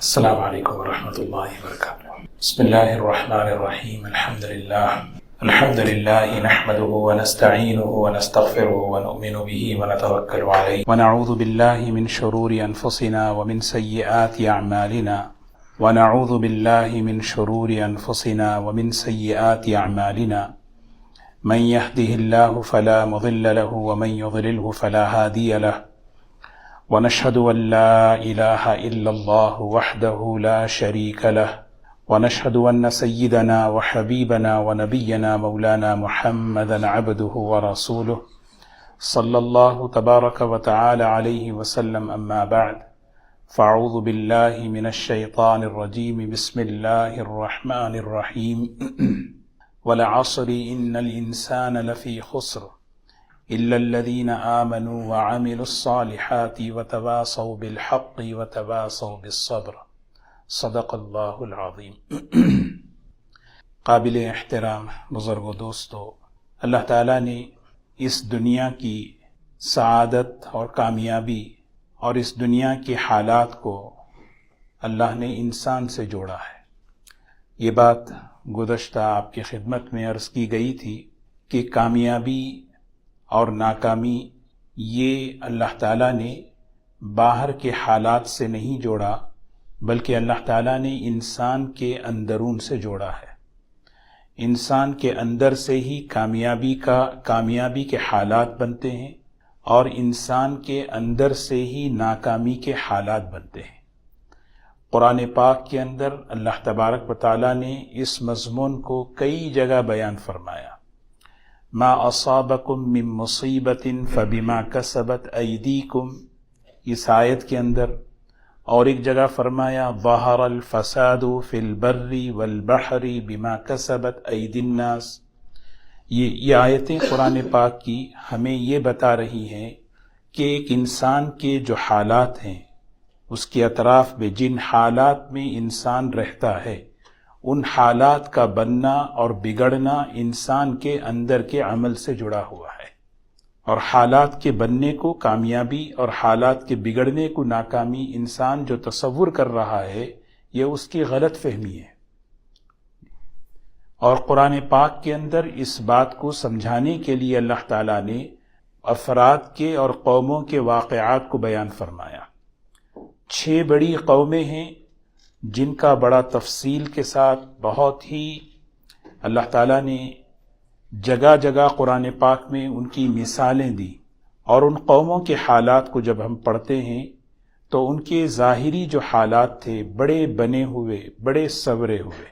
السلام علیکم ورحمۃ اللہ وبرکاتہ۔ بسم اللہ الرحمن الرحیم۔ الحمد للہ نحمده ونستعینه ونستغفره ونؤمن به ونتوکل علیہ ونعوذ باللہ من شرور انفسنا ومن سیئات اعمالنا من يهده الله فلا مضل له ومن يضلله فلا هادي له ونشهد أن لا إله إلا الله وحده لا شريك له ونشهد أن سيدنا وحبيبنا ونبينا مولانا محمدا عبده ورسوله صلى الله تبارك وتعالى عليه وسلم، أما بعد فأعوذ بالله من الشيطان الرجيم، بسم الله الرحمن الرحيم والعصر إن الإنسان لفي خسر إلا الذين آمنوا وعملوا الصالحات وتواصوا بالحق وتواصوا بالصبر، صدق اللہ العظیم۔ قابل احترام بزرگ و دوستو، اللہ تعالیٰ نے اس دنیا کی سعادت اور کامیابی اور اس دنیا کے حالات کو اللہ نے انسان سے جوڑا ہے۔ یہ بات گزشتہ آپ کی خدمت میں عرض کی گئی تھی کہ کامیابی اور ناکامی یہ اللہ تعالیٰ نے باہر کے حالات سے نہیں جوڑا، بلکہ اللہ تعالیٰ نے انسان کے اندرون سے جوڑا ہے۔ انسان کے اندر سے ہی کامیابی کے حالات بنتے ہیں، اور انسان کے اندر سے ہی ناکامی کے حالات بنتے ہیں۔ قرآن پاک کے اندر اللہ تبارک و تعالیٰ نے اس مضمون کو کئی جگہ بیان فرمایا۔ ما اصابکم من مصیبت فبما کسبت ایدیکم، اس آیت کے اندر، اور ایک جگہ فرمایا ظہر الفساد فی البر والبحر بما کسبت ایدی الناس۔ یہ آیتیں قرآن پاک کی ہمیں یہ بتا رہی ہیں کہ ایک انسان کے جو حالات ہیں، اس کے اطراف میں جن حالات میں انسان رہتا ہے، ان حالات کا بننا اور بگڑنا انسان کے اندر کے عمل سے جڑا ہوا ہے، اور حالات کے بننے کو کامیابی اور حالات کے بگڑنے کو ناکامی انسان جو تصور کر رہا ہے، یہ اس کی غلط فہمی ہے۔ اور قرآن پاک کے اندر اس بات کو سمجھانے کے لیے اللہ تعالیٰ نے افراد کے اور قوموں کے واقعات کو بیان فرمایا۔ 6 بڑی قومیں ہیں جن کا بڑا تفصیل کے ساتھ بہت ہی اللہ تعالیٰ نے جگہ جگہ قرآن پاک میں ان کی مثالیں دی، اور ان قوموں کے حالات کو جب ہم پڑھتے ہیں تو ان کے ظاہری جو حالات تھے بڑے بنے ہوئے، بڑے سنورے ہوئے،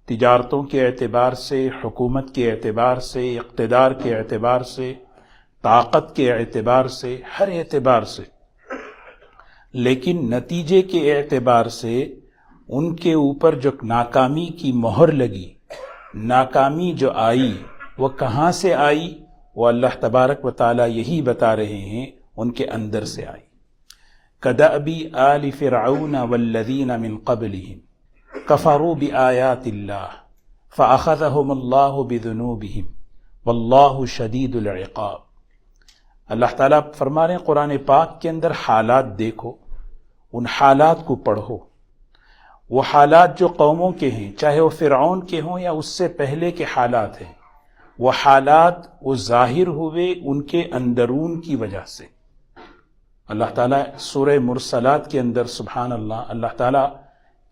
تجارتوں کے اعتبار سے، حکومت کے اعتبار سے، اقتدار کے اعتبار سے، طاقت کے اعتبار سے، ہر اعتبار سے، لیکن نتیجے کے اعتبار سے ان کے اوپر جو ناکامی کی مہر لگی، ناکامی جو آئی، وہ کہاں سے آئی؟ وہ اللہ تبارک و تعالیٰ یہی بتا رہے ہیں، ان کے اندر سے آئی۔ کدأب آل فرعون والذین من قبلہم کفروا بآیات اللہ فأخذہم اللہ بذنوبہم واللہ شدید العقاب۔ اللہ تعالیٰ فرما رہے ہیں قرآن پاک کے اندر حالات دیکھو، ان حالات کو پڑھو۔ وہ حالات جو قوموں کے ہیں، چاہے وہ فرعون کے ہوں یا اس سے پہلے کے حالات ہیں، وہ حالات وہ ظاہر ہوئے ان کے اندرون کی وجہ سے۔ اللہ تعالیٰ سورہ مرسلات کے اندر سبحان اللہ تعالیٰ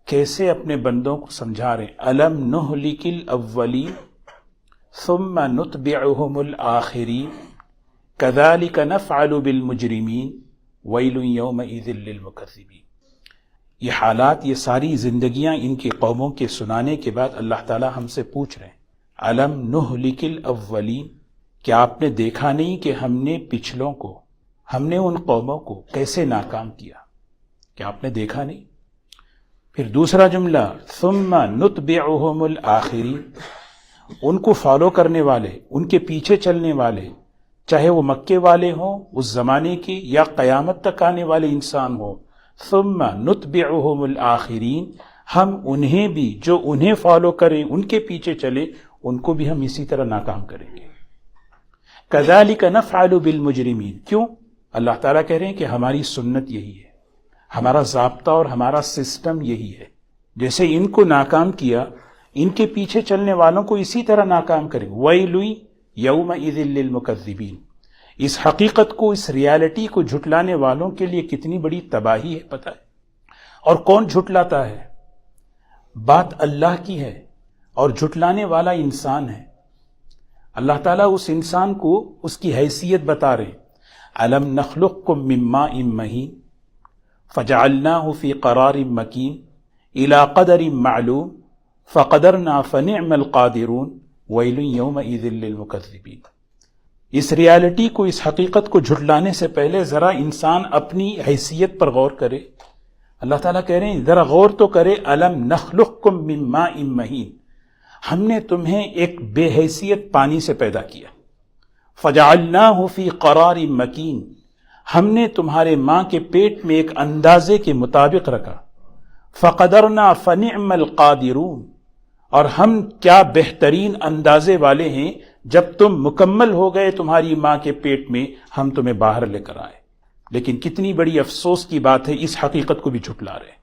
کیسے اپنے بندوں کو سمجھا رہے ہیں۔ الم نہلک الاولین ثم نتبعہم الآخرین کذالک نفعل بالمجرمین ویل یومئذ للمکذبین۔ یہ حالات، یہ ساری زندگیاں ان کی قوموں کے سنانے کے بعد اللہ تعالیٰ ہم سے پوچھ رہے ہیں، الم نہلک الاولین، کیا آپ نے دیکھا نہیں کہ ہم نے پچھلوں کو، ہم نے ان قوموں کو کیسے ناکام کیا؟ کیا آپ نے دیکھا نہیں؟ پھر دوسرا جملہ ثم نتبعہم الآخرین، ان کو فالو کرنے والے، ان کے پیچھے چلنے والے، چاہے وہ مکے والے ہوں اس زمانے کے یا قیامت تک آنے والے انسان ہوں، ثم نتبعہم الآخرین، ہم انہیں بھی جو انہیں فالو کریں، ان کے پیچھے چلے، ان کو بھی ہم اسی طرح ناکام کریں گے۔ کذالک نفعل بالمجرمین، کیوں؟ اللہ تعالیٰ کہہ رہے ہیں کہ ہماری سنت یہی ہے، ہمارا ضابطہ اور ہمارا سسٹم یہی ہے. جیسے ان کو ناکام کیا، ان کے پیچھے چلنے والوں کو اسی طرح ناکام کریں. وَيْلٌ يَوْمَئِذٍ لِّلْمُكَذِّبِينَ. اس حقیقت کو، اس ریالٹی کو جھٹلانے والوں کے لیے کتنی بڑی تباہی ہے پتہ ہے. اور کون جھٹلاتا ہے؟ بات اللہ کی ہے اور جھٹلانے والا انسان ہے. اللہ تعالیٰ اس انسان کو اس کی حیثیت بتا رہے. أَلَمْ نَخْلُقكُّم مِّن مَّاءٍ مَّهِينٍ فَجَعَلْنَاهُ فِي قَرَارٍ مَّكِينٍ إِلَىٰ قَدَرٍ مَّعْلُومٍ فَقَدَرْنَا فَنِعْمَ الْقَادِرُونَ وَيْلٌ يَوْمَئِذٍ لِّلْمُكَذِّبِينَ. اس ریالٹی کو، اس حقیقت کو جھٹلانے سے پہلے ذرا انسان اپنی حیثیت پر غور کرے. اللہ تعالیٰ کہہ رہے ہیں ذرا غور تو کرے. أَلَمْ نَخْلُقكُّم مِّن مَّاءٍ مَّهِينٍ. ہم نے تمہیں ایک بے حیثیت پانی سے پیدا کیا. فَجَعَلْنَاهُ فِي قَرَارٍ مَّكِينٍ. ہم نے تمہارے ماں کے پیٹ میں ایک اندازے کے مطابق رکھا. فَقَدَرْنَا فَنِعْمَ الْقَادِرُونَ. اور ہم کیا بہترین اندازے والے ہیں، جب تم مکمل ہو گئے تمہاری ماں کے پیٹ میں ہم تمہیں باہر لے کر آئے. لیکن کتنی بڑی افسوس کی بات ہے، اس حقیقت کو بھی جھٹلا رہے.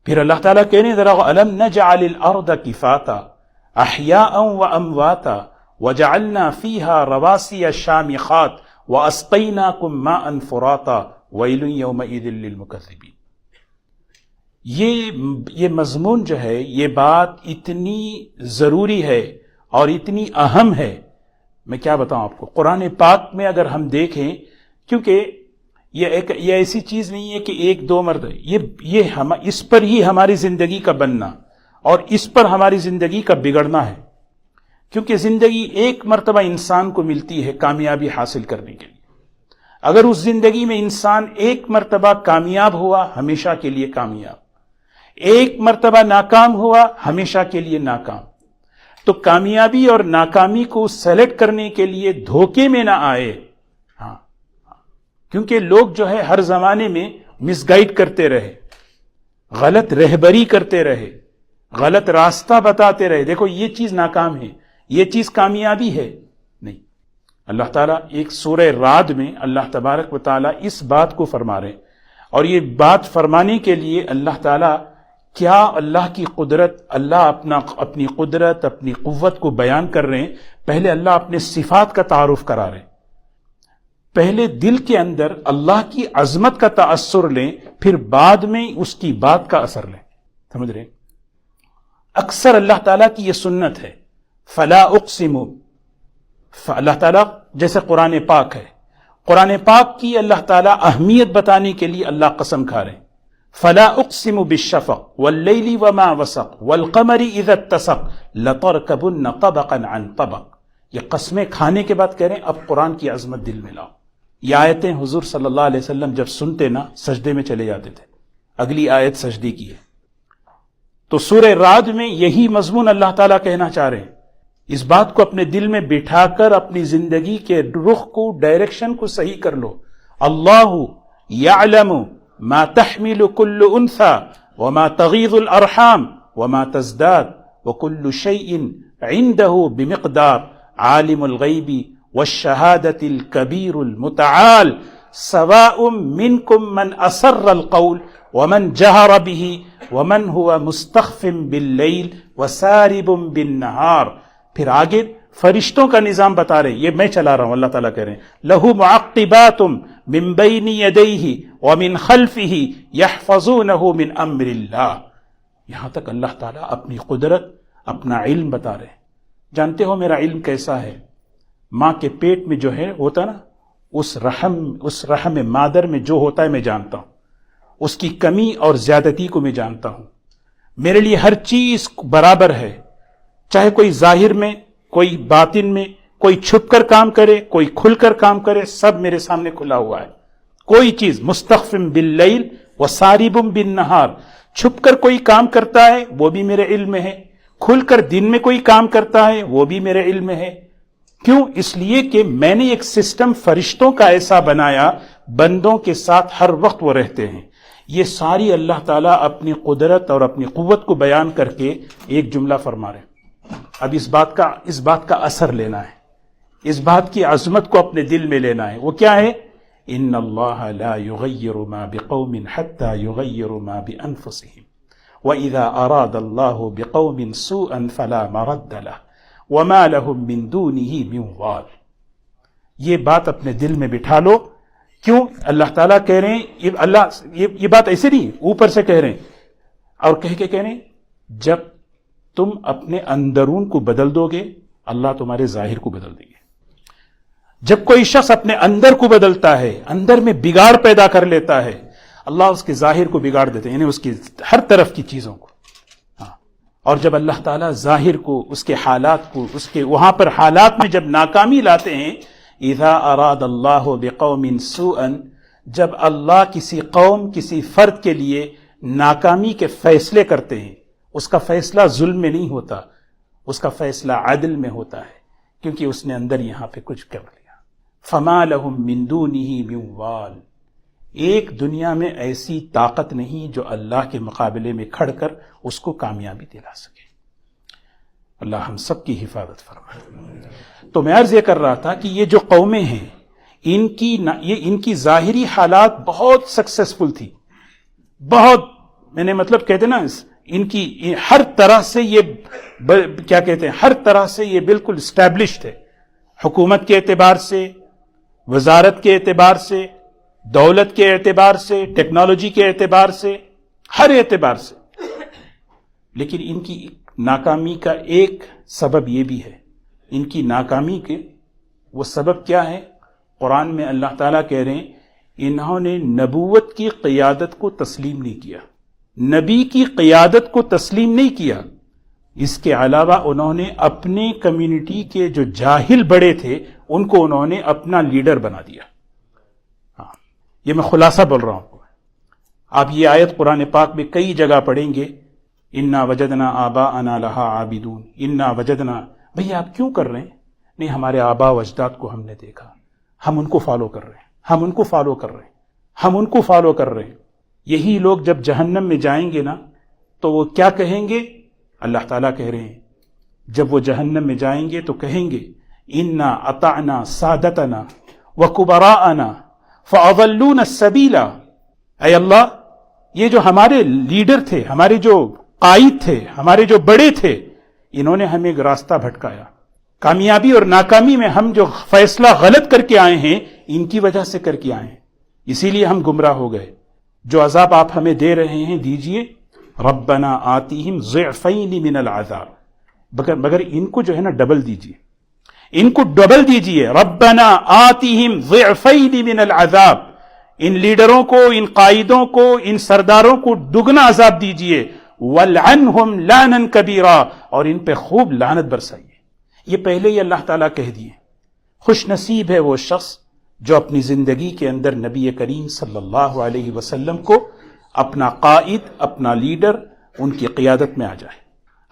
پھر اللہ تعالیٰ کہنے ذرا أَلَمْ نَجْعَلِ الْأَرْضَ كِفَاتًا أَحْيَاءً وَأَمْوَاتًا وَجَعَلْنَا فِيهَا رَوَاسِيَ شَامِخَاتٍ وَأَسْقَيْنَاكُم مَّاءً فُرَاتًا وَيْلٌ يَوْمَئِذٍ لِّلْمُكَذِّبِينَ. یہ مضمون جو ہے، یہ بات اتنی ضروری ہے اور اتنی اہم ہے، میں کیا بتاؤں آپ کو. قرآن پاک میں اگر ہم دیکھیں، کیونکہ یہ ایسی چیز نہیں ہے کہ ایک دو مرتبہ، اس پر ہی ہماری زندگی کا بننا اور اس پر ہماری زندگی کا بگڑنا ہے. کیونکہ زندگی ایک مرتبہ انسان کو ملتی ہے کامیابی حاصل کرنے کے لیے. اگر اس زندگی میں انسان ایک مرتبہ کامیاب ہوا، ہمیشہ کے لیے کامیاب. ایک مرتبہ ناکام ہوا، ہمیشہ کے لیے ناکام. تو کامیابی اور ناکامی کو سلیکٹ کرنے کے لیے دھوکے میں نہ آئے. ہاں، کیونکہ لوگ جو ہے ہر زمانے میں مس گائیڈ کرتے رہے، غلط رہبری کرتے رہے، غلط راستہ بتاتے رہے. دیکھو یہ چیز ناکام ہے، یہ چیز کامیابی ہے. نہیں، اللہ تعالیٰ ایک سورہ رعد میں اللہ تبارک و تعالیٰ اس بات کو فرما رہے ہیں. اور یہ بات فرمانے کے لیے اللہ تعالیٰ کیا اللہ کی قدرت، اللہ اپنی قدرت، اپنی قوت کو بیان کر رہے ہیں. پہلے اللہ اپنے صفات کا تعارف کرا رہے ہیں. پہلے دل کے اندر اللہ کی عظمت کا تأثر لیں، پھر بعد میں اس کی بات کا اثر لیں. سمجھ رہے ہیں؟ اکثر اللہ تعالیٰ کی یہ سنت ہے. فلا اقسم، اللہ تعالیٰ جیسے قرآن پاک ہے، قرآن پاک کی اللہ تعالیٰ اہمیت بتانے کے لیے اللہ قسم کھا رہے ہیں. فلا اقسم بالشفق واللیل وما وسق والقمر اذا اتسق لترکبن طبقا عن طبق. یہ قسمیں کھانے کے بعد کہہ رہے ہیں اب قرآن کی عظمت دل میں لاؤ. یہ آیتیں حضور صلی اللہ علیہ وسلم جب سنتے نا سجدے میں چلے جاتے تھے. اگلی آیت سجدے کی ہے. تو سورہ رعد میں یہی مضمون اللہ تعالیٰ کہنا چاہ رہے ہیں. اس بات کو اپنے دل میں بٹھا کر اپنی زندگی کے رخ کو، ڈائریکشن کو صحیح کر لو. اللہ یعلم ما تحمل كل انثى وما تغیض الارحام وما تزداد وكل شيء عنده بمقدار عالم الغیب والشہادة الكبیر المتعال سواء منكم من اسر القول ومن جہر به ومن هو مستخف باللیل وسارب بالنہار. پھر آگے فرشتوں کا نظام بتا رہے. یہ میں چلا رہا ہوں، اللہ تعالیٰ کہہ رہے ہیں لہو معقبات من بین یدیہ ومن خلفہ یحفظونہ من امر اللہ. یہاں تک اللہ تعالیٰ اپنی قدرت، اپنا علم بتا رہے ہیں. جانتے ہو میرا علم کیسا ہے؟ ماں کے پیٹ میں جو ہے ہوتا نا، اس رحم مادر میں جو ہوتا ہے میں جانتا ہوں. اس کی کمی اور زیادتی کو میں جانتا ہوں. میرے لیے ہر چیز برابر ہے، چاہے کوئی ظاہر میں، کوئی باطن میں، کوئی چھپ کر کام کرے، کوئی کھل کر کام کرے، سب میرے سامنے کھلا ہوا ہے. کوئی چیز مستخفم باللیل وساربم بالنہار، چھپ کر کوئی کام کرتا ہے وہ بھی میرے علم میں ہے، کھل کر دن میں کوئی کام کرتا ہے وہ بھی میرے علم میں ہے. کیوں؟ اس لیے کہ میں نے ایک سسٹم فرشتوں کا ایسا بنایا، بندوں کے ساتھ ہر وقت وہ رہتے ہیں. یہ ساری اللہ تعالیٰ اپنی قدرت اور اپنی قوت کو بیان کر کے ایک جملہ فرما رہے ہیں. اب اس بات کا اثر لینا ہے، اس بات کی عظمت کو اپنے دل میں لینا ہے. وہ کیا ہے؟ ان اللہ لا یغیر ما بقوم حتی یغیروا ما بانفسهم واذا اراد اللہ بقوم سوءا فلا مرد له وما لهم من دونه من وال. یہ بات اپنے دل میں بٹھا لو. کیوں اللہ تعالیٰ کہہ رہے ہیں یہ بات ایسے نہیں اوپر سے کہہ رہے ہیں اور کہہ کے کہہ رہے ہیں جب تم اپنے اندرون کو بدل دو گے اللہ تمہارے ظاہر کو بدل دیں گے. جب کوئی شخص اپنے اندر کو بدلتا ہے, اندر میں بگاڑ پیدا کر لیتا ہے, اللہ اس کے ظاہر کو بگاڑ دیتے ہیں, یعنی اس کی ہر طرف کی چیزوں کو. اور جب اللہ تعالیٰ ظاہر کو, اس کے حالات کو, اس کے وہاں پر حالات میں جب ناکامی لاتے ہیں, اذا اراد اللہ بقوم سوءا, جب اللہ کسی قوم کسی فرد کے لیے ناکامی کے فیصلے کرتے ہیں, اس کا فیصلہ ظلم میں نہیں ہوتا, اس کا فیصلہ عدل میں ہوتا ہے, کیونکہ اس نے اندر یہاں پہ کچھ کر لیا. فما لهم من دونه من وال. ایک دنیا میں ایسی طاقت نہیں جو اللہ کے مقابلے میں کھڑ کر اس کو کامیابی دلا سکے. اللہ ہم سب کی حفاظت فرمائے. تو میں عرض یہ کر رہا تھا کہ یہ جو قومیں ہیں ان کی ظاہری حالات بہت سکسیسفل تھی, بہت, میں نے مطلب کہتے نا ان کی ہر طرح سے یہ کیا کہتے ہیں, ہر طرح سے یہ بالکل اسٹیبلشڈ ہے, حکومت کے اعتبار سے, وزارت کے اعتبار سے, دولت کے اعتبار سے, ٹیکنالوجی کے اعتبار سے, ہر اعتبار سے. لیکن ان کی ناکامی کا ایک سبب یہ بھی ہے, ان کی ناکامی کے وہ سبب کیا ہے؟ قرآن میں اللہ تعالیٰ کہہ رہے ہیں انہوں نے نبوت کی قیادت کو تسلیم نہیں کیا, نبی کی قیادت کو تسلیم نہیں کیا. اس کے علاوہ انہوں نے اپنے کمیونٹی کے جو جاہل بڑے تھے ان کو انہوں نے اپنا لیڈر بنا دیا. ہاں, یہ میں خلاصہ بول رہا ہوں. آپ یہ آیت قرآن پاک میں کئی جگہ پڑھیں گے, انا وجدنا آباءنا لہا عابدون, انا وجدنا. بھئی آپ کیوں کر رہے ہیں؟ نہیں, ہمارے آبا و اجداد کو ہم نے دیکھا, ہم ان کو فالو کر رہے ہیں, ہم ان کو فالو کر رہے ہیں, ہم ان کو فالو کر رہے ہیں. یہی لوگ جب جہنم میں جائیں گے نا تو وہ کیا کہیں گے؟ اللہ تعالیٰ کہہ رہے ہیں جب وہ جہنم میں جائیں گے تو کہیں گے انا اطعنا سادتنا وکبراءنا فاضلونا السبیل. اے اللہ, یہ جو ہمارے لیڈر تھے, ہمارے جو قائد تھے, ہمارے جو بڑے تھے, انہوں نے ہمیں ایک راستہ بھٹکایا. کامیابی اور ناکامی میں ہم جو فیصلہ غلط کر کے آئے ہیں ان کی وجہ سے کر کے آئے ہیں, اسی لیے ہم گمراہ ہو گئے. جو عذاب آپ ہمیں دے رہے ہیں دیجئے. ربنا آتیہم ضعفین من العذاب, مگر ان کو جو ہے نا ڈبل دیجئے, ان کو ڈبل دیجئے. ربنا آتیہم ضعفین من العذاب, ان لیڈروں کو, ان قائدوں کو, ان سرداروں کو دگنا عذاب دیجئے. وَلْعَنْهُمْ لَعْنًا كَبِيرًا, اور ان پہ خوب لعنت برسائیے. یہ پہلے ہی اللہ تعالیٰ کہہ دیے. خوش نصیب ہے وہ شخص جو اپنی زندگی کے اندر نبی کریم صلی اللہ علیہ وسلم کو اپنا قائد, اپنا لیڈر, ان کی قیادت میں آ جائے.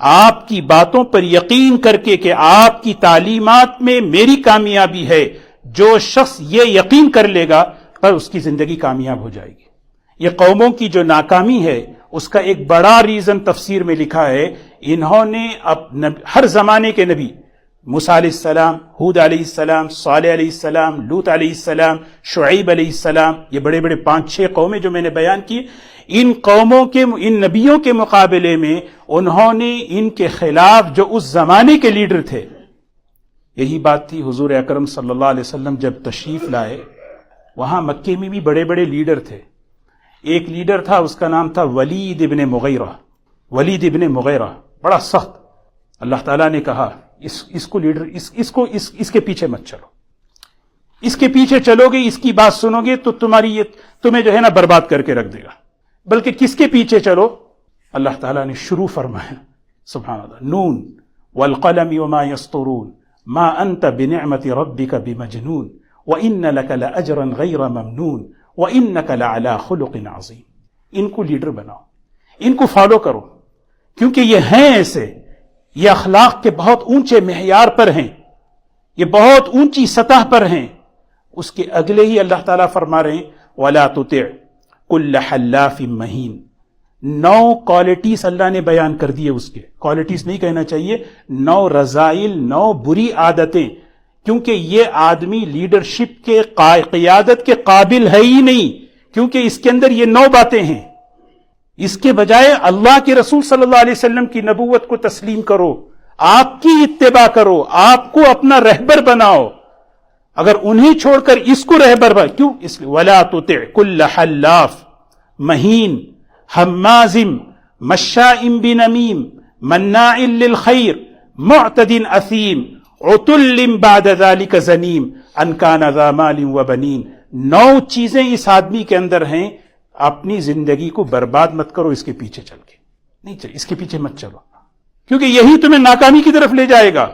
آپ کی باتوں پر یقین کر کے کہ آپ کی تعلیمات میں میری کامیابی ہے, جو شخص یہ یقین کر لے گا پر اس کی زندگی کامیاب ہو جائے گی. یہ قوموں کی جو ناکامی ہے اس کا ایک بڑا ریزن تفسیر میں لکھا ہے, انہوں نے ہر زمانے کے نبی, موسیٰ علیہ السلام, ہود علیہ السلام, صالح علیہ السلام, لوط علیہ السلام, شعیب علیہ السلام, یہ بڑے بڑے 5-6 قومیں جو میں نے بیان کی, ان قوموں کے, ان نبیوں کے مقابلے میں انہوں نے ان کے خلاف جو اس زمانے کے لیڈر تھے, یہی بات تھی حضور اکرم صلی اللہ علیہ وسلم جب تشریف لائے, وہاں مکے میں بھی بڑے بڑے لیڈر تھے. ایک لیڈر تھا, اس کا نام تھا ولید ابن مغیرہ. ولید ابن مغیرہ بڑا سخت. اللہ تعالیٰ نے کہا اس کو لیڈر, اس کے پیچھے مت چلو, اس کے پیچھے چلو گے, اس کی بات سنو گے تو تمہیں جو ہے نا برباد کر کے رکھ دے گا. بلکہ کس کے پیچھے چلو؟ اللہ تعالیٰ نے شروع فرمایا, سبحان اللہ, نون والقلم وما يسطرون ما انت بنعمت ربک بمجنون وان لک لاجرا غیر ممنون وانک لعلی خلق عظیم. ان کو لیڈر بناؤ, ان کو فالو کرو, کیونکہ یہ ہیں ایسے, یہ اخلاق کے بہت اونچے معیار پر ہیں, یہ بہت اونچی سطح پر ہیں. اس کے اگلے ہی اللہ تعالیٰ فرما رہے ہیں وَلَا تُطِعْ كُلَّ حَلَّافٍ مَّهِينٍ. 9 کوالٹیز اللہ نے بیان کر دیے. اس کے کوالٹیز نہیں کہنا چاہیے, 9 رذائل, 9 بری عادتیں. کیونکہ یہ آدمی لیڈرشپ کے قیادت کے قابل ہے ہی نہیں، کیونکہ اس کے اندر یہ 9 باتیں ہیں۔ اس کے بجائے اللہ کے رسول صلی اللہ علیہ وسلم کی نبوت کو تسلیم کرو، آپ کی اتباع کرو، آپ کو اپنا رہبر بناؤ۔ اگر انہیں چھوڑ کر اس کو رہبر بنا، کیوں؟ اس لیے وَلَا تُطِعْ كُلَّ حَلَّافٍ مَّهِينٍ ہَمَّازٍ مَّشَّاءٍ بِنَمِيمٍ مَّنَّاعٍ لِّلْخَيْرِ مُعْتَدٍ أَثِيمٍ عُتُلٍّ بَعْدَ ذَلِكَ زَنِيمٍ أَن كَانَ ذَا مَالٍ وَبَنِينَ۔ 9 چیزیں اس آدمی کے اندر ہیں، اپنی زندگی کو برباد مت کرو اس کے پیچھے چل کے، نہیں چل، اس کے پیچھے مت چلو، کیونکہ یہی تمہیں ناکامی کی طرف لے جائے گا۔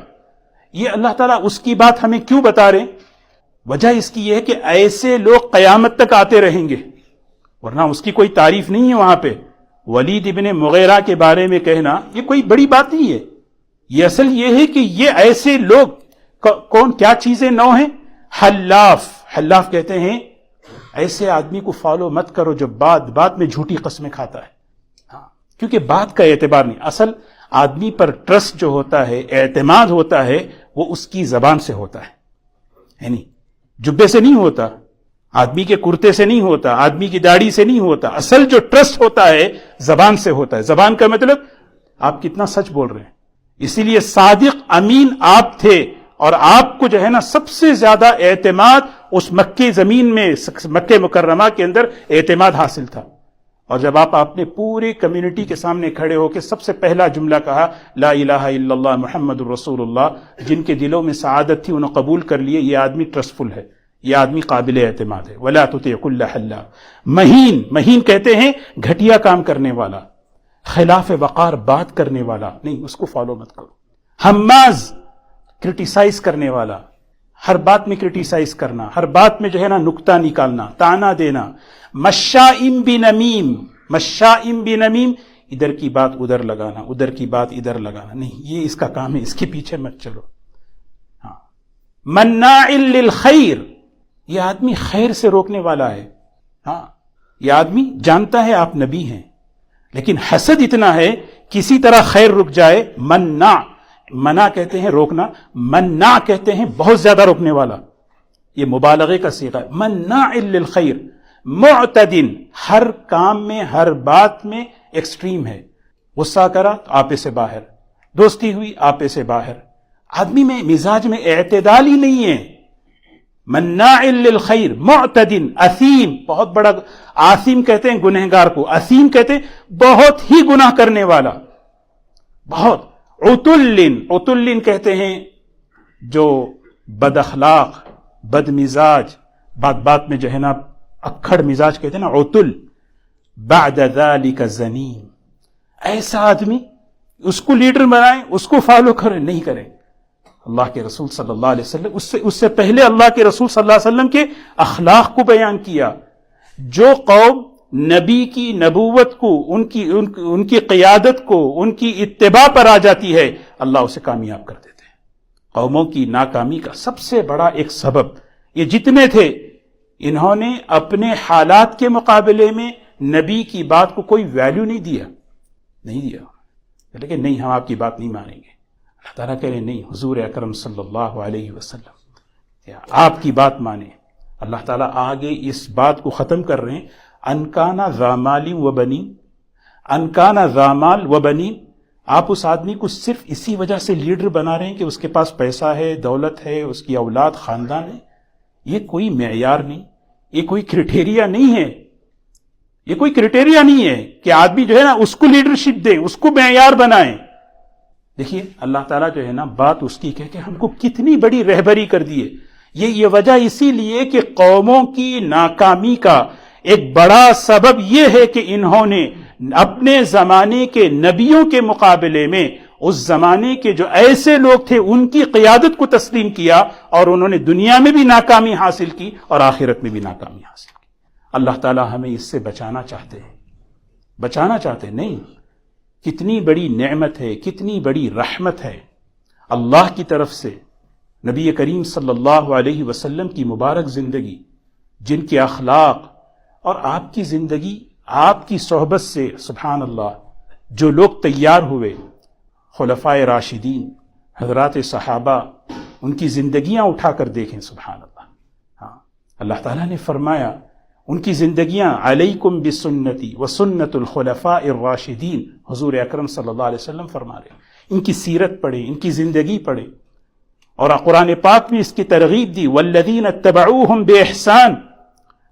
یہ اللہ تعالیٰ اس کی بات ہمیں کیوں بتا رہے ہیں؟ وجہ اس کی یہ ہے کہ ایسے لوگ قیامت تک آتے رہیں گے، ورنہ اس کی کوئی تعریف نہیں ہے وہاں پہ۔ ولید ابن مغیرہ کے بارے میں کہنا یہ کوئی بڑی بات نہیں ہے، یہ اصل یہ ہے کہ یہ ایسے لوگ کون، کیا چیزیں 9 ہیں؟ حلاف کہتے ہیں ایسے آدمی کو فالو مت کرو جو بات میں جھوٹی قسمیں کھاتا ہے، ہاں، کیونکہ بات کا اعتبار نہیں، اصل آدمی پر ٹرسٹ جو ہوتا ہے، اعتماد ہوتا ہے، وہ اس کی زبان سے ہوتا ہے، یعنی جبے سے نہیں ہوتا، آدمی کے کرتے سے نہیں ہوتا، آدمی کی داڑھی سے نہیں ہوتا، اصل جو ٹرسٹ ہوتا ہے زبان سے ہوتا ہے۔ زبان کا مطلب آپ کتنا سچ بول رہے ہیں، اسی لیے صادق امین آپ تھے، اور آپ کو جو ہے نا سب سے زیادہ اعتماد اس مکہ زمین میں، مکہ مکرمہ کے اندر اعتماد حاصل تھا۔ اور جب آپ اپنے پوری کمیونٹی کے سامنے کھڑے ہو کے سب سے پہلا جملہ کہا لا الہ الا اللہ محمد الرسول اللہ، جن کے دلوں میں سعادت تھی انہوں قبول کر لیے، یہ آدمی ٹرسٹفل ہے، یہ آدمی قابل اعتماد ہے۔ ولا تطع كل حلاف مہین کہتے ہیں گھٹیا کام کرنے والا، خلاف وقار بات کرنے والا نہیں، اس کو فالو مت کرو۔ ہماز کرٹیسائز کرنے والا، ہر بات میں کرٹیسائز کرنا، ہر بات میں جو ہے نا نکتہ نکالنا، تانا دینا۔ مشاء بنمیم ادھر کی بات ادھر لگانا، ادھر کی بات ادھر لگانا، نہیں، یہ اس کا کام ہے، اس کے پیچھے مت چلو۔ ہاں، مناع للخیر، یہ آدمی خیر سے روکنے والا ہے۔ ہاں، یہ آدمی جانتا ہے آپ نبی ہیں، لیکن حسد اتنا ہے کسی طرح خیر رک جائے۔ منع کہتے ہیں روکنا، منع کہتے ہیں بہت زیادہ روکنے والا، یہ مبالغے کا صیغہ ہے۔ مناع للخیر معتدن، ہر کام میں ہر بات میں ایکسٹریم ہے، غصہ کرا تو آپے سے باہر، دوستی ہوئی آپے سے باہر، آدمی میں مزاج میں اعتدال ہی نہیں ہے۔ مناع للخیر معتدن اثیم، بہت بڑا، آثیم کہتے ہیں گنہگار کو، اثیم کہتے ہیں بہت ہی گناہ کرنے والا، بہت۔ عتل کہتے ہیں جو بد اخلاق، بد مزاج، بات میں جو ہے نا اکھڑ مزاج کہتے ہیں نا، عتل۔ بعد ذلك زنیم، ایسا آدمی اس کو لیڈر بنائیں، اس کو فالو کریں، نہیں کریں۔ اللہ کے رسول صلی اللہ علیہ وسلم اس سے پہلے اللہ کے رسول صلی اللہ علیہ وسلم کے اخلاق کو بیان کیا۔ جو قوم نبی کی نبوت کو، ان کی قیادت کو، ان کی اتباع پر آ جاتی ہے، اللہ اسے کامیاب کر دیتے ہیں۔ قوموں کی ناکامی کا سب سے بڑا ایک سبب، یہ جتنے تھے انہوں نے اپنے حالات کے مقابلے میں نبی کی بات کو کوئی ویلیو نہیں دیا، لیکن نہیں، ہم آپ کی بات نہیں مانیں گے۔ اللہ تعالیٰ کہہ رہے نہیں، حضور اکرم صلی اللہ علیہ وسلم آپ کی بات مانیں۔ اللہ تعالیٰ آگے اس بات کو ختم کر رہے ہیں، ان کان ذا مال و بنین، ان کان ذا مال و بنین، آپ اس آدمی کو صرف اسی وجہ سے لیڈر بنا رہے ہیں کہ اس کے پاس پیسہ ہے، دولت ہے، اس کی اولاد، خاندان ہے۔ یہ کوئی معیار نہیں، یہ کوئی کرائٹیریا نہیں ہے، یہ کوئی کرائٹیریا نہیں ہے کہ آدمی جو ہے نا اس کو لیڈرشپ دیں، اس کو معیار بنائیں۔ دیکھیے اللہ تعالیٰ جو ہے نا بات اس کی کہ ہم کو کتنی بڑی رہبری کر دیے۔ یہ وجہ اسی لیے کہ قوموں کی ناکامی کا ایک بڑا سبب یہ ہے کہ انہوں نے اپنے زمانے کے نبیوں کے مقابلے میں اس زمانے کے جو ایسے لوگ تھے ان کی قیادت کو تسلیم کیا، اور انہوں نے دنیا میں بھی ناکامی حاصل کی اور آخرت میں بھی ناکامی حاصل کی۔ اللہ تعالیٰ ہمیں اس سے بچانا چاہتے ہیں، نہیں، کتنی بڑی نعمت ہے، کتنی بڑی رحمت ہے اللہ کی طرف سے۔ نبی کریم صلی اللہ علیہ وسلم کی مبارک زندگی، جن کے اخلاق اور آپ کی زندگی، آپ کی صحبت سے سبحان اللہ جو لوگ تیار ہوئے، خلفائے راشدین، حضرات صحابہ، ان کی زندگیاں اٹھا کر دیکھیں، سبحان اللہ. ہاں، اللہ تعالیٰ نے فرمایا ان کی زندگیاں علیکم بسنتی وسنت الخلفاء الراشدین. حضور اکرم صلی اللہ علیہ وسلم فرما رہے ہیں ان کی سیرت پڑھیں، ان کی زندگی پڑھیں. اور قرآن پاک میں اس کی ترغیب دی، والذین اتبعوہم باحسان،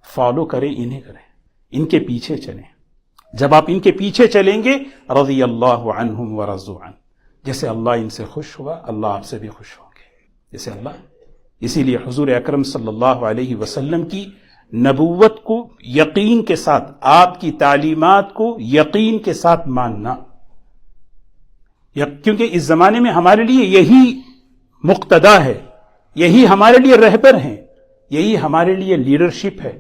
فالو کریں، انہیں کریں، ان کے پیچھے چلیں. جب آپ ان کے پیچھے چلیں گے رضی اللہ عنہم ورضوا عنہ، جیسے اللہ ان سے خوش ہوا اللہ آپ سے بھی خوش ہوں گے، جیسے اللہ. اسی لیے حضور اکرم صلی اللہ علیہ وسلم کی نبوت کو یقین کے ساتھ، آپ کی تعلیمات کو یقین کے ساتھ ماننا، کیونکہ اس زمانے میں ہمارے لیے یہی مقتدا ہے، یہی ہمارے لیے رہبر ہیں، یہی ہمارے لیے لیڈرشپ ہے.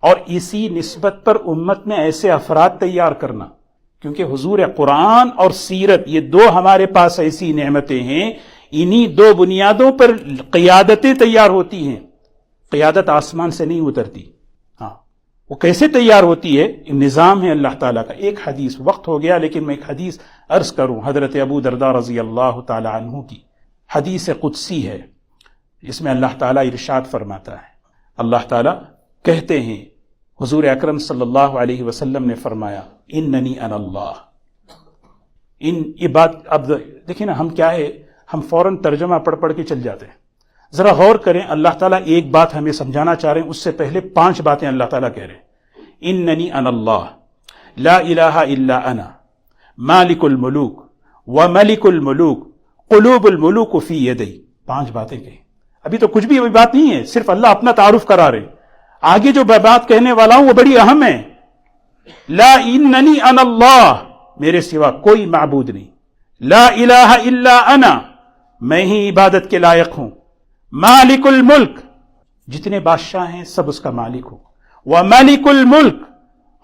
اور اسی نسبت پر امت میں ایسے افراد تیار کرنا، کیونکہ حضور قرآن اور سیرت یہ دو ہمارے پاس ایسی نعمتیں ہیں، انہی دو بنیادوں پر قیادتیں تیار ہوتی ہیں. قیادت آسمان سے نہیں اترتی. ہاں، وہ کیسے تیار ہوتی ہے؟ نظام ہے اللہ تعالیٰ کا. ایک حدیث، وقت ہو گیا لیکن میں ایک حدیث عرض کروں، حضرت ابو درداء رضی اللہ تعالی عنہ کی حدیث قدسی ہے. اس میں اللہ تعالیٰ ارشاد فرماتا ہے، اللہ تعالیٰ کہتے ہیں، حضور اکرم صلی اللہ علیہ وسلم نے فرمایا اننی انا اللہ. یہ بات اب دیکھیں نا، ہم کیا ہے، ہم فوراً ترجمہ پڑھ پڑھ کے چل جاتے ہیں. ذرا غور کریں، اللہ تعالیٰ ایک بات ہمیں سمجھانا چاہ رہے ہیں، اس سے پہلے 5 باتیں اللہ تعالیٰ کہہ رہے ہیں. اننی انا اللہ لا الہ الا انا مالک الملوک وملک الملوک قلوب الملوک فی یدی. 5 باتیں کہیں. ابھی تو کچھ بھی بات نہیں ہے، صرف اللہ اپنا تعارف کرا رہے ہیں. آگے جو بات کہنے والا ہوں وہ بڑی اہم ہے. لا اننی انا اللہ، میرے سوا کوئی معبود نہیں. لا الہ الا انا، میں ہی عبادت کے لائق ہوں. مالک الملک، جتنے بادشاہ ہیں سب اس کا مالک ہوں. وملک الملک،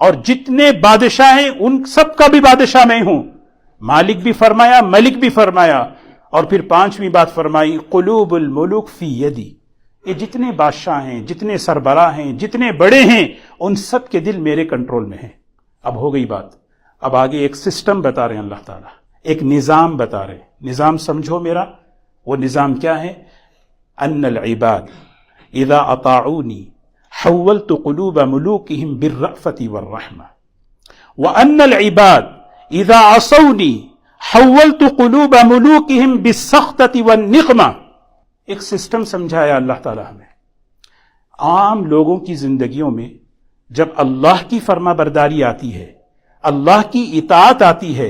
اور جتنے بادشاہ ہیں ان سب کا بھی بادشاہ میں ہوں. مالک بھی فرمایا، ملک بھی فرمایا، اور پھر 5ویں بات فرمائی قلوب الملوک فی یدی. یہ جتنے بادشاہ ہیں، جتنے سربراہ ہیں، جتنے بڑے ہیں، ان سب کے دل میرے کنٹرول میں ہیں. اب ہو گئی بات. اب آگے ایک سسٹم بتا رہے ہیں اللہ تعالیٰ، ایک نظام بتا رہے ہیں. نظام سمجھو میرا. وہ نظام کیا ہے؟ ان العباد اذا اطاعونی حولت قلوب ملوکہم بالرأفۃ والرحمہ، وان العباد اذا عصونی حولت قلوب ملوکہم بالسخطۃ والنقمہ. ایک سسٹم سمجھایا اللہ تعالیٰ ہمیں. عام لوگوں کی زندگیوں میں جب اللہ کی فرما برداری آتی ہے، اللہ کی اطاعت آتی ہے،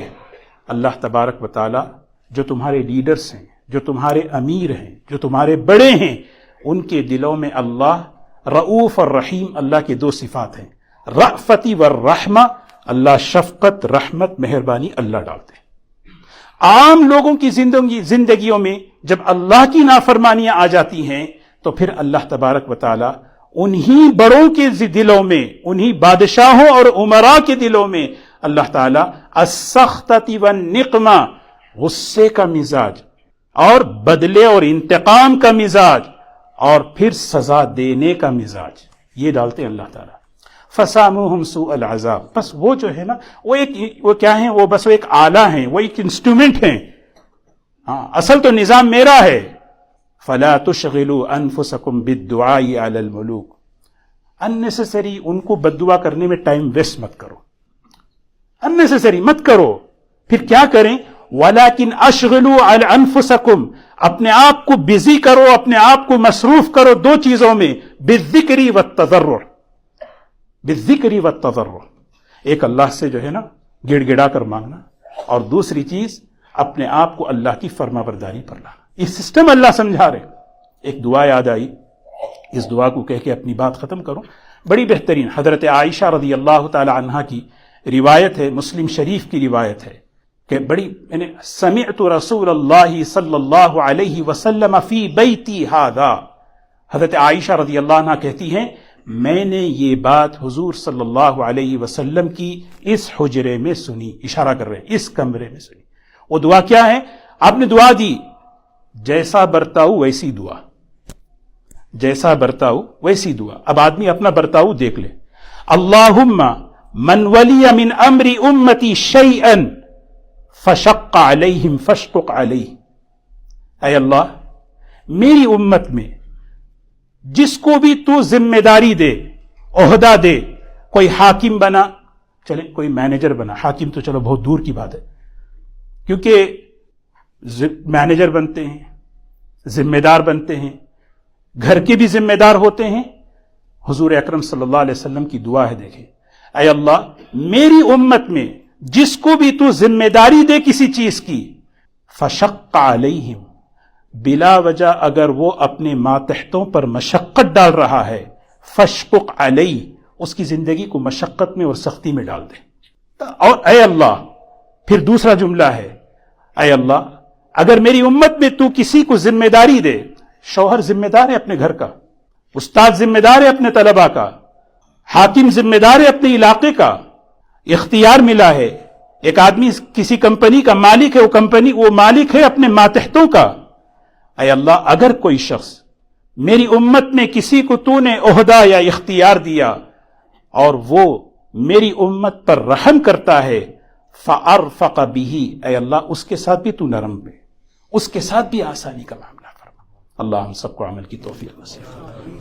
اللہ تبارک و تعالیٰ جو تمہارے لیڈرز ہیں، جو تمہارے امیر ہیں، جو تمہارے بڑے ہیں، ان کے دلوں میں اللہ رؤوف اور رحیم، اللہ کی 2 صفات ہیں. رأفتی والرحمہ، اللہ شفقت، رحمت، مہربانی اللہ ڈالتے ہیں. عام لوگوں کی زندگیوں میں جب اللہ کی نافرمانیاں آ جاتی ہیں تو پھر اللہ تبارک و تعالی انہی بڑوں کے دلوں میں، انہی بادشاہوں اور عمراء کے دلوں میں اللہ تعالیٰ السخطۃ والنقمہ، غصے کا مزاج اور بدلے اور انتقام کا مزاج اور پھر سزا دینے کا مزاج، یہ ڈالتے ہیں اللہ تعالیٰ. فساموہم سوء العذاب، بس وہ جو ہے نا، وہ کیا ہیں، وہ بس وہ ایک آلہ ہیں، وہ ایک انسٹرومنٹ ہیں. ہاں، اصل تو نظام میرا ہے. فلا تشغلوا انفسکم بالدعاء علی الملوک، اننیسیسری ان کو بد دعا کرنے میں ٹائم ویسٹ مت کرو، اننیسیسری مت کرو. پھر کیا کریں؟ ولیکن اشغلوا علی انفسکم، اپنے آپ کو بزی کرو، اپنے آپ کو مصروف کرو 2 چیزوں میں، بالذکر والتضرع. بالذکر والتضرع، ایک اللہ سے جو ہے نا گڑ گڑا کر مانگنا، اور دوسری چیز اپنے آپ کو اللہ کی فرما برداری پر لانا. یہ سسٹم اللہ سمجھا رہے. ایک دعا یاد آئی، اس دعا کو کہہ کے اپنی بات ختم کروں. بڑی بہترین حضرت عائشہ رضی اللہ تعالی عنہا کی روایت ہے، مسلم شریف کی روایت ہے کہ بڑی سمعت رسول اللہ صلی اللہ علیہ وسلم فی بیتی ھذا. حضرت عائشہ رضی اللہ عنہا کہتی ہیں میں نے یہ بات حضور صلی اللہ علیہ وسلم کی اس حجرے میں سنی، اشارہ کر رہے ہیں اس کمرے میں سنی. وہ دعا کیا ہے؟ آپ نے دعا دی، جیسا برتاؤ ویسی دعا، جیسا برتاؤ ویسی دعا. اب آدمی اپنا برتاؤ دیکھ لے. اللہم من ولی من امر امتی شیئا فشق علیہم فاشقق علیہ. اے اللہ، میری امت میں جس کو بھی تو ذمہ داری دے، عہدہ دے، کوئی حاکم بنا، چلے کوئی مینیجر بنا، حاکم تو چلو بہت دور کی بات ہے، کیونکہ مینیجر بنتے ہیں، ذمہ دار بنتے ہیں، گھر کے بھی ذمہ دار ہوتے ہیں۔ حضور اکرم صلی اللہ علیہ وسلم کی دعا ہے، دیکھیں، اے اللہ میری امت میں جس کو بھی تو ذمہ داری دے کسی چیز کی، فشق علیہم، بلا وجہ اگر وہ اپنے ماتحتوں پر مشقت ڈال رہا ہے، فشقق علیہ، اس کی زندگی کو مشقت میں اور سختی میں ڈال دے۔ اور اے اللہ، پھر دوسرا جملہ ہے، اے اللہ اگر میری امت میں تو کسی کو ذمہ داری دے، شوہر ذمہ دار ہے اپنے گھر کا، استاد ذمہ دار ہے اپنے طلباء کا، حاکم ذمہ دار ہے اپنے علاقے کا، اختیار ملا ہے، ایک آدمی کسی کمپنی کا مالک ہے، وہ مالک ہے اپنے ماتحتوں کا، اے اللہ اگر کوئی شخص میری امت میں کسی کو تو نے عہدہ یا اختیار دیا اور وہ میری امت پر رحم کرتا ہے، فَأَرْفَقَ بِهِ، اے اللہ اس کے ساتھ بھی تو نرم ہے، اس کے ساتھ بھی آسانی کا معاملہ فرما۔ اللہ ہم سب کو عمل کی توفیق نصیب فرما۔